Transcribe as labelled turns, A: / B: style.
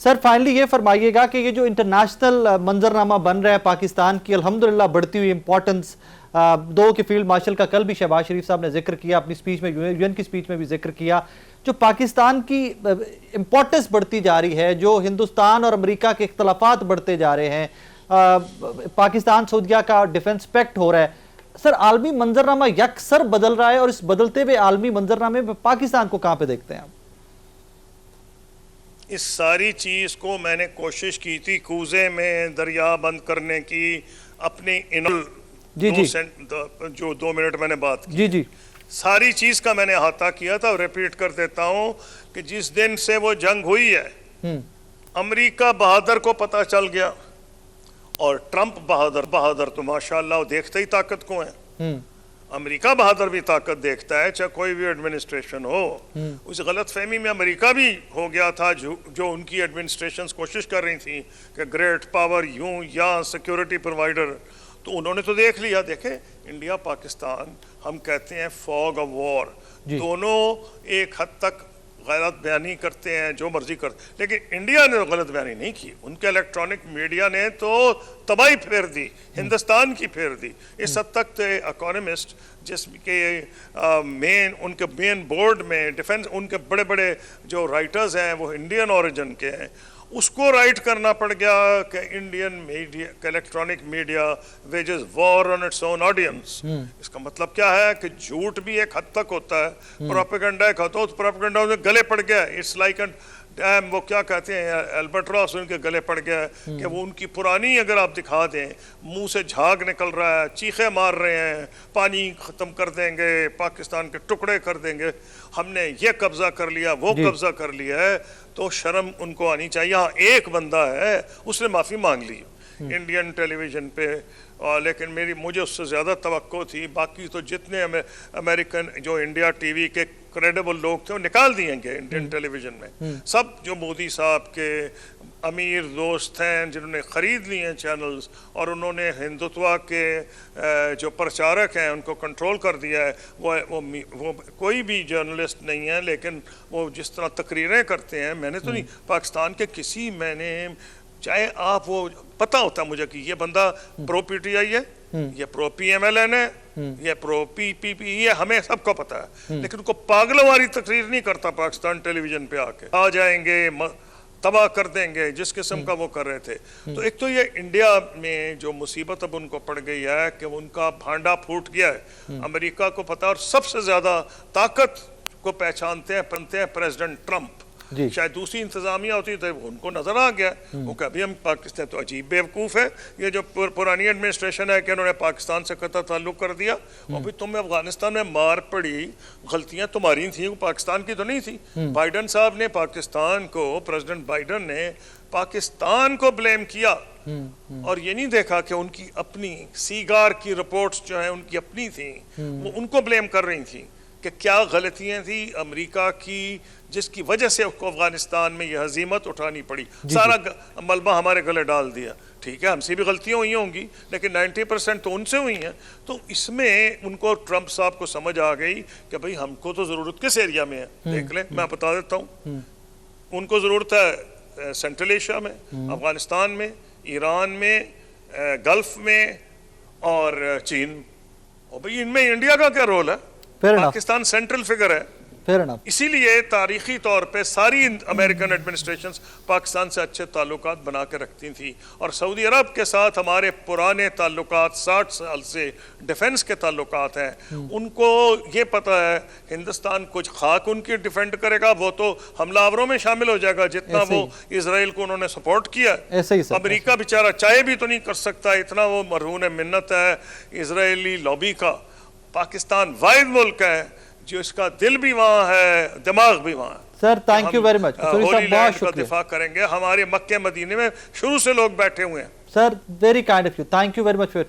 A: Sir finally ये फरमाइएगा कि ये जो इंटरनेशनल मंजरनामा बन रहा है पाकिस्तान की अल्हम्दुलिल्लाह बढ़ती हुई इंपॉर्टेंस, दो के फील्ड मार्शल का कल भी शहबाज शरीफ साहब ने जिक्र किया अपनी स्पीच में, यूएन की स्पीच में भी जिक्र किया, जो पाकिस्तान की इंपॉर्टेंस बढ़ती जा रही है, जो हिंदुस्तान और अमेरिका के इख्तलाफात बढ़ते जा रहे हैं, पाकिस्तान सऊदीया का डिफेंस पैक्ट हो रहा है, सर आलमी मंजरनामा यकसर बदल रहा है और इस बदलते हुए आलमी मंजरनामे में पाकिस्तान को कहां पे देखते हैं आप?
B: इस सारी चीज़ को मैंने कोशिश की थी कूजे में दरिया बंद करने की, अपनी जो 2 मिनट मैंने बात की, जी सारी चीज़ का मैंने अहाता किया था और रिपीट कर देता हूँ कि जिस दिन से वो जंग हुई है अमेरिका बहादुर को पता चल गया और ट्रंप बहादुर तो माशाल्लाह देखते ही ताकत को है। अमेरिका बहादुर भी ताकत देखता है, चाहे कोई भी एडमिनिस्ट्रेशन हो। उस गलत फहमी में अमेरिका भी हो गया था जो उनकी एडमिनिस्ट्रेशन कोशिश कर रही थी कि ग्रेट पावर यूं या सिक्योरिटी प्रोवाइडर, तो उन्होंने तो देख लिया। देखे इंडिया पाकिस्तान, हम कहते हैं फॉग ऑफ वॉर, दोनों एक हद तक गलत बयानी करते हैं, जो मर्जी करते, लेकिन इंडिया ने तो गलत बयानी नहीं की। उनके इलेक्ट्रॉनिक मीडिया ने तो तबाही फेर दी, हिंदुस्तान की फेर दी। इस हद तक तो इकोनॉमिस्ट जिसके उनके मेन बोर्ड में डिफेंस, उनके बड़े बड़े जो राइटर्स हैं वो इंडियन ओरिजिन के हैं, उसको राइट करना पड़ गया कि Indian media, electronic media wages war on its own audience. इसका मतलब क्या है कि झूठ भी एक हद तक होता है, प्रोपेगेंडा एक होता है, प्रोपेगेंडा उनके गले पड़ गया। इट्स लाइक डैम, वो क्या कहते हैं, अल्बाट्रॉस उनके गले पड़ गया कि वो उनकी पुरानी अगर आप दिखा दें, मुंह से झाग निकल रहा है, चीखे मार रहे हैं, पानी ख़त्म कर देंगे, पाकिस्तान के टुकड़े कर देंगे, हमने ये कब्जा कर लिया, वो कब्जा कर लिया है, तो शर्म उनको आनी चाहिए। हाँ एक बंदा है उसने माफ़ी मांग ली इंडियन टेलीविज़न पे, लेकिन मुझे उससे ज़्यादा तवक्को थी। बाकी तो जितने अमेरिकन जो इंडिया टीवी के क्रेडिबल लोग थे वो निकाल दिए गए इंडियन टेलीविज़न में। सब जो मोदी साहब के अमीर दोस्त हैं जिन्होंने ख़रीद लिए हैं चैनल्स, और उन्होंने हिंदुत्व के जो प्रचारक हैं उनको कंट्रोल कर दिया है। वो कोई भी जर्नलिस्ट नहीं है, लेकिन वो जिस तरह तकरीरें करते हैं, मैंने तो नहीं पाकिस्तान के किसी, मैंने चाहे आप वो पता होता मुझे कि ये बंदा प्रो पीटीआई है, ये प्रो पीएमएलएन है, ये प्रो पीपीपी, ये हमें सबको पता है, लेकिन उनको पागलों वाली तकरीर नहीं करता पाकिस्तान टेलीविजन पे आके आ जाएंगे तबाह कर देंगे, जिस किस्म का वो कर रहे थे। तो एक तो ये इंडिया में जो मुसीबत अब उनको पड़ गई है कि उनका भांडा फूट गया है। अमेरिका को पता, और सबसे ज्यादा ताकत को पहचानते हैं प्रेसिडेंट ट्रंप। शायद दूसरी इंतजामिया होती तो उनको नजर आ गया वो कभी हम पाकिस्तान, तो अजीब बेवकूफ़ है ये जो पुरानी एडमिनिस्ट्रेशन है कि उन्होंने पाकिस्तान से कतई ताल्लुक कर दिया। और फिर तुम्हें अफगानिस्तान में मार पड़ी, गलतियां तुम्हारी थी, वो पाकिस्तान की तो नहीं थी। बाइडन साहब ने पाकिस्तान को, प्रेसिडेंट बाइडन ने पाकिस्तान को ब्लेम किया और ये नहीं देखा कि उनकी अपनी सीगार की रिपोर्ट्स जो है उनकी अपनी थी, वो उनको ब्लेम कर रही थी कि क्या गलतियां थी अमेरिका की जिसकी वजह से उसको अफगानिस्तान में यह हजीमत उठानी पड़ी। सारा मलबा हमारे गले डाल दिया। ठीक है, हमसे भी गलतियां हुई होंगी, लेकिन 90% तो उनसे हुई हैं। तो इसमें उनको ट्रंप साहब को समझ आ गई कि भाई हमको तो ज़रूरत किस एरिया में है, देख लें, मैं बता देता हूँ। उनको ज़रूरत है सेंट्रल एशिया में, अफगानिस्तान में, ईरान में, गल्फ में और चीन। और भाई इनमें इंडिया का क्या रोल है? पाकिस्तान सेंट्रल फिगर है। इसीलिए तारीखी तौर पे सारी अमेरिकन एडमिनिस्ट्रेशंस पाकिस्तान से अच्छे ताल्लुकात बना के रखती थी, और सऊदी अरब के साथ हमारे पुराने ताल्लुकात 60 साल से डिफेंस के ताल्लुकात हैं। उनको ये पता है हिंदुस्तान कुछ खाक उनकी डिफेंड करेगा, वो तो हमलावरों में शामिल हो जाएगा जितना वो इसराइल को उन्होंने सपोर्ट किया। अमेरिका बेचारा चाहे भी तो नहीं कर सकता, इतना वो मरहून मिन्नत है इसराइली लॉबी का। पाकिस्तान वाहिद मुल्क है जो इसका दिल भी वहाँ है, दिमाग भी वहाँ है।
A: Sir thank you very much,
B: Holi land का दिफा करेंगे। हमारे मक्के मदीने में शुरू से लोग बैठे हुए हैं।
A: Sir very kind of you, thank you very much for your time.